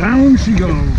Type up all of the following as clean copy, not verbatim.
Down she goes.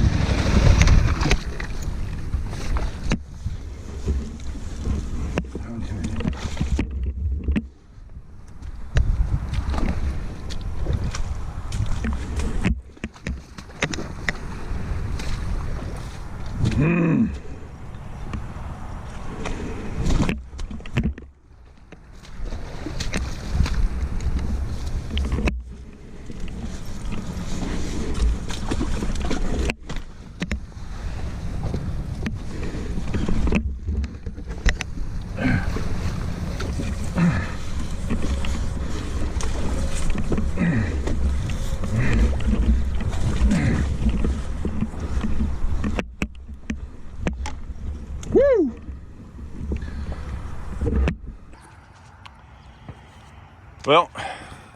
Well,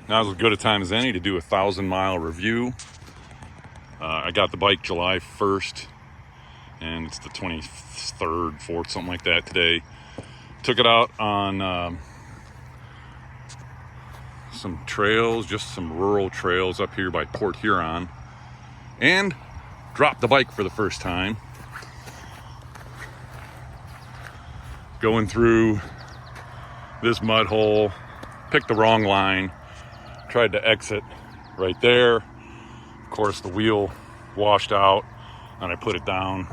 now's as good a time as any to do a 1,000-mile review. I got the bike July 1st, and it's the 23rd, 4th, something like that today. Took it out on some trails, just some rural trails up here by Port Huron, and dropped the bike for the first time. Going through this mud hole. Picked the wrong line, tried to exit right there. Of course, the wheel washed out and I put it down.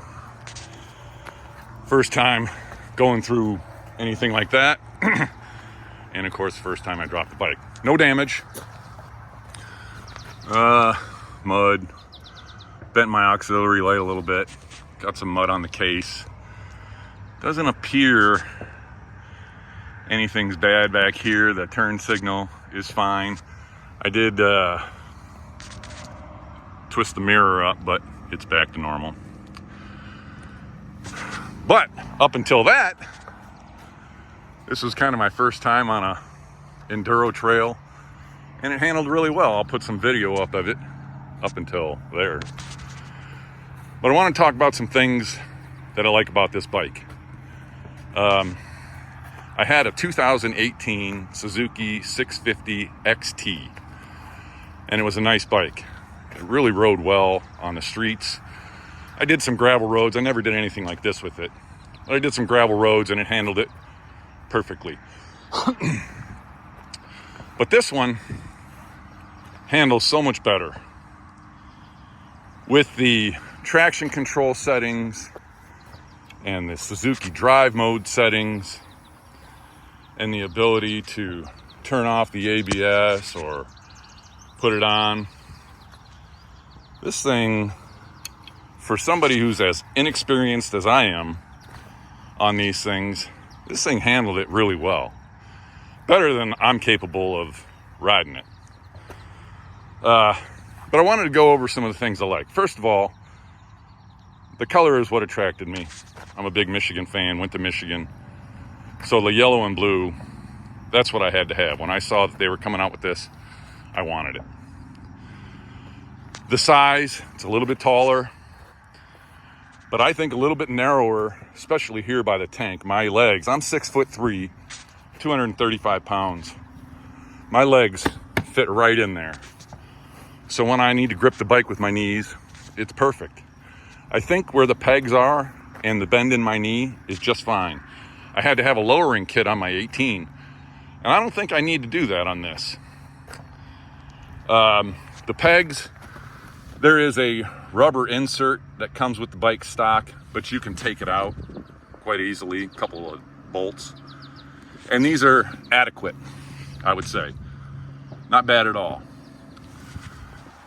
First time going through anything like that. And of course, first time I dropped the bike. No damage. Mud. Bent my auxiliary light a little bit. Got some mud on the case. Doesn't appear anything's bad back here. The turn signal is fine. I did twist the mirror up, but it's back to normal. But up until that, this was kind of my first time on a enduro trail, and it handled really well. I'll put some video up of it up until there. But I want to talk about some things that I like about this bike. I had a 2018 Suzuki 650 XT, and it was a nice bike. It really rode well on the streets. I did some gravel roads. I never did anything like this with it, but I did some gravel roads and it handled it perfectly. But this one handles so much better with the traction control settings and the Suzuki drive mode settings, and the ability to turn off the ABS or put it on. This thing, for somebody who's as inexperienced as I am on these things, this thing handled it really well. Better than I'm capable of riding it. But I wanted to go over some of the things I like. First of all, the color is what attracted me. I'm a big Michigan fan, went to Michigan. So the yellow and blue, that's what I had to have. When I saw that they were coming out with this, I wanted it. The size, it's a little bit taller, but I think a little bit narrower, especially here by the tank. My legs, I'm 6'3", 235 pounds. My legs fit right in there. So when I need to grip the bike with my knees, it's perfect. I think where the pegs are and the bend in my knee is just fine. I had to have a lowering kit on my 18, and I don't think I need to do that on this. The pegs, there is a rubber insert that comes with the bike stock, but you can take it out quite easily, a couple of bolts. And these are adequate, I would say. Not bad at all.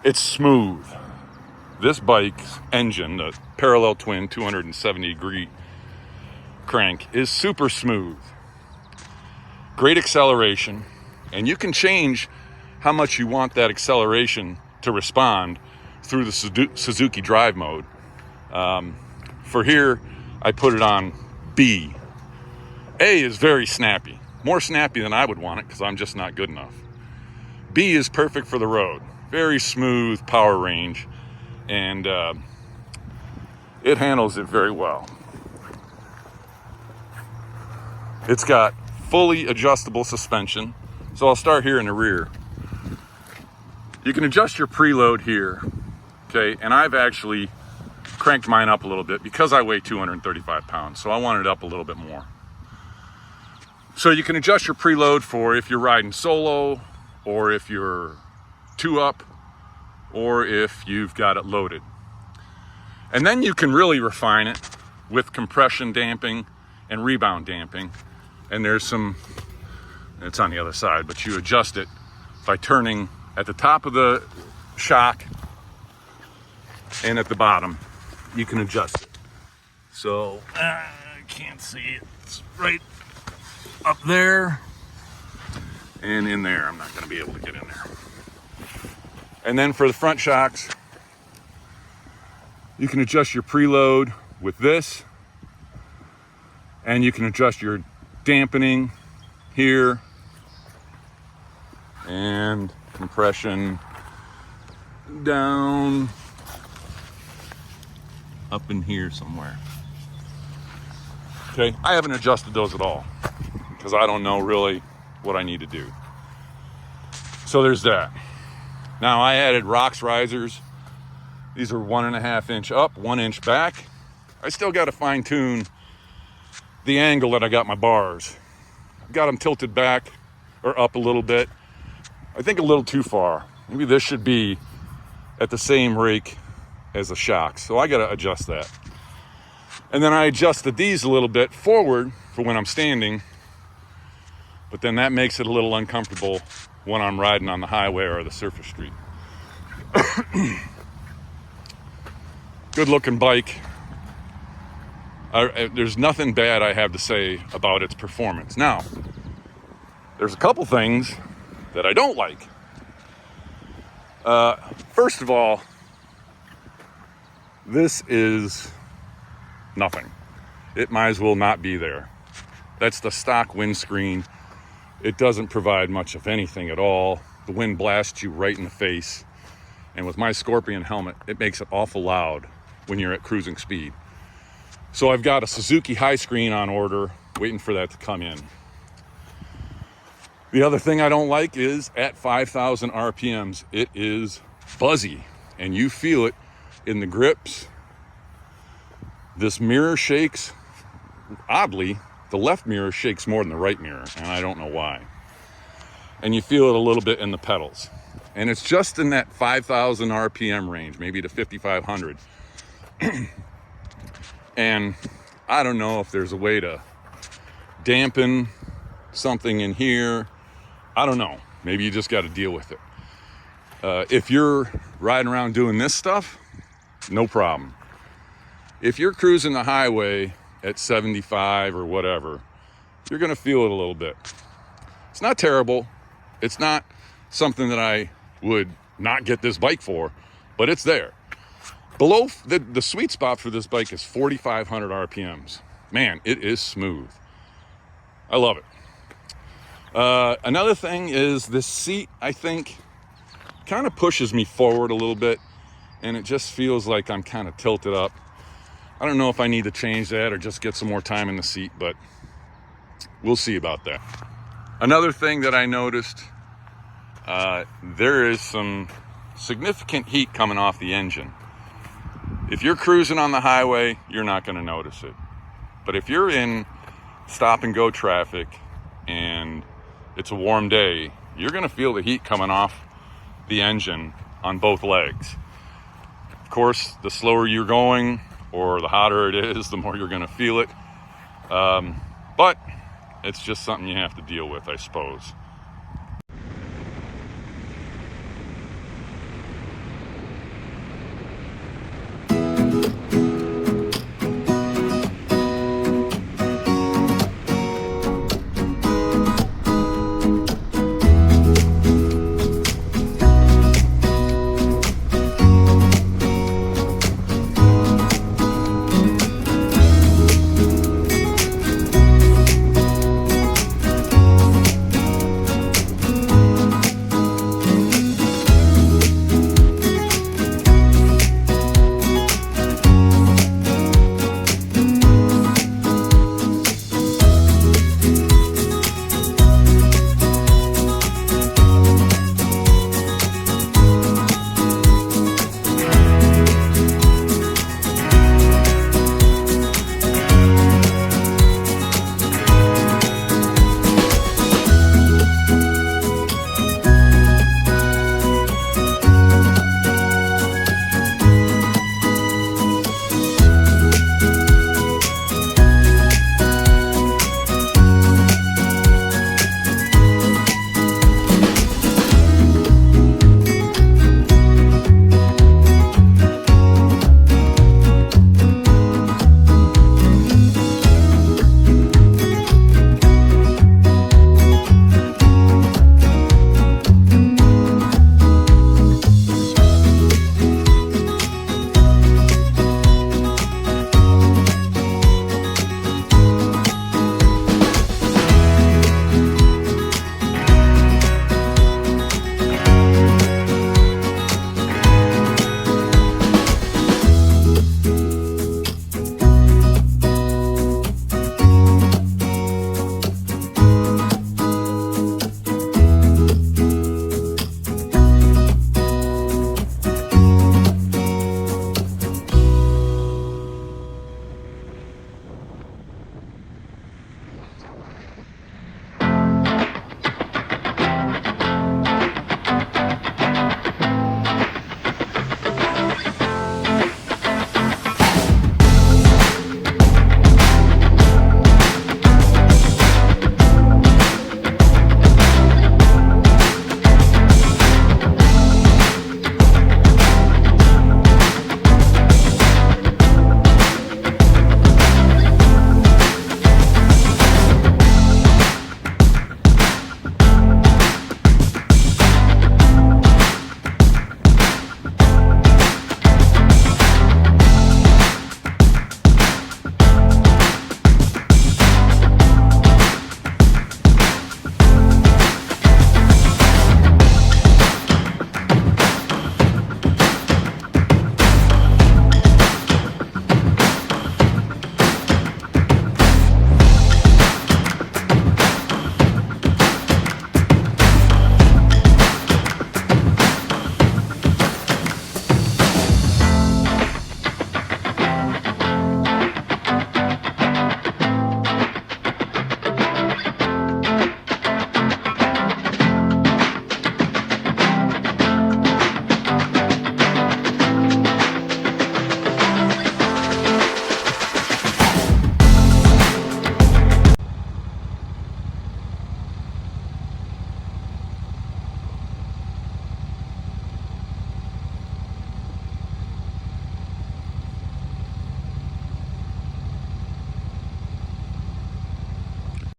It's smooth. This bike's engine, the parallel twin 270-degree crank, is super smooth. Great acceleration, and you can change how much you want that acceleration to respond through the Suzuki drive mode. For here, I put it on B. A is very snappy, more snappy than I would want it because I'm just not good enough. B is perfect for the road, very smooth power range, and it handles it very well. It's got fully adjustable suspension. So I'll start here in the rear. You can adjust your preload here Okay, and I've actually cranked mine up a little bit because I weigh 235 pounds, so I want it up a little bit more. So you can adjust your preload for if you're riding solo, or if you're 2-up, or if you've got it loaded. And then you can really refine it with compression damping and rebound damping. And there's some, it's on the other side, but you adjust it by turning at the top of the shock and at the bottom. You can adjust it. So, I can't see it. It's right up there and in there. I'm not going to be able to get in there. And then for the front shocks, you can adjust your preload with this, and you can adjust your dampening here and compression down up in here somewhere. Okay, I haven't adjusted those at all because I don't know really what I need to do. So there's that. Now I added rocks risers. These are 1.5 inch up, 1 inch back. I still got to fine tune the angle that I got my bars. I've got them tilted back or up a little bit. I think a little too far. Maybe this should be at the same rake as the shocks. So I got to adjust that. And then I adjusted these a little bit forward for when I'm standing, but then that makes it a little uncomfortable when I'm riding on the highway or the surface street. Good looking bike. There's nothing bad I have to say about its performance. Now, there's a couple things that I don't like. First of all, this is nothing. It might as well not be there. That's the stock windscreen. It doesn't provide much of anything at all. The wind blasts you right in the face. And with my Scorpion helmet, it makes it awful loud when you're at cruising speed. So I've got a Suzuki high screen on order, waiting for that to come in. The other thing I don't like is at 5,000 RPMs, it is buzzy, and you feel it in the grips. This mirror shakes. Oddly, the left mirror shakes more than the right mirror, and I don't know why. And you feel it a little bit in the pedals. And it's just in that 5,000 RPM range, maybe to 5,500. And I don't know if there's a way to dampen something in here. I don't know. Maybe you just got to deal with it. If you're riding around doing this stuff, no problem. If you're cruising the highway at 75 or whatever, you're going to feel it a little bit. It's not terrible. It's not something that I would not get this bike for, but it's there. Below the sweet spot for this bike is 4,500 RPMs. Man, it is smooth. I love it. Another thing is this seat, I think, kind of pushes me forward a little bit, and it just feels like I'm kind of tilted up. I don't know if I need to change that or just get some more time in the seat, but we'll see about that. Another thing that I noticed, there is some significant heat coming off the engine. If you're cruising on the highway, you're not going to notice it. But if you're in stop and go traffic and it's a warm day, you're going to feel the heat coming off the engine on both legs. Of course, the slower you're going or the hotter it is, the more you're going to feel it. But it's just something you have to deal with, I suppose.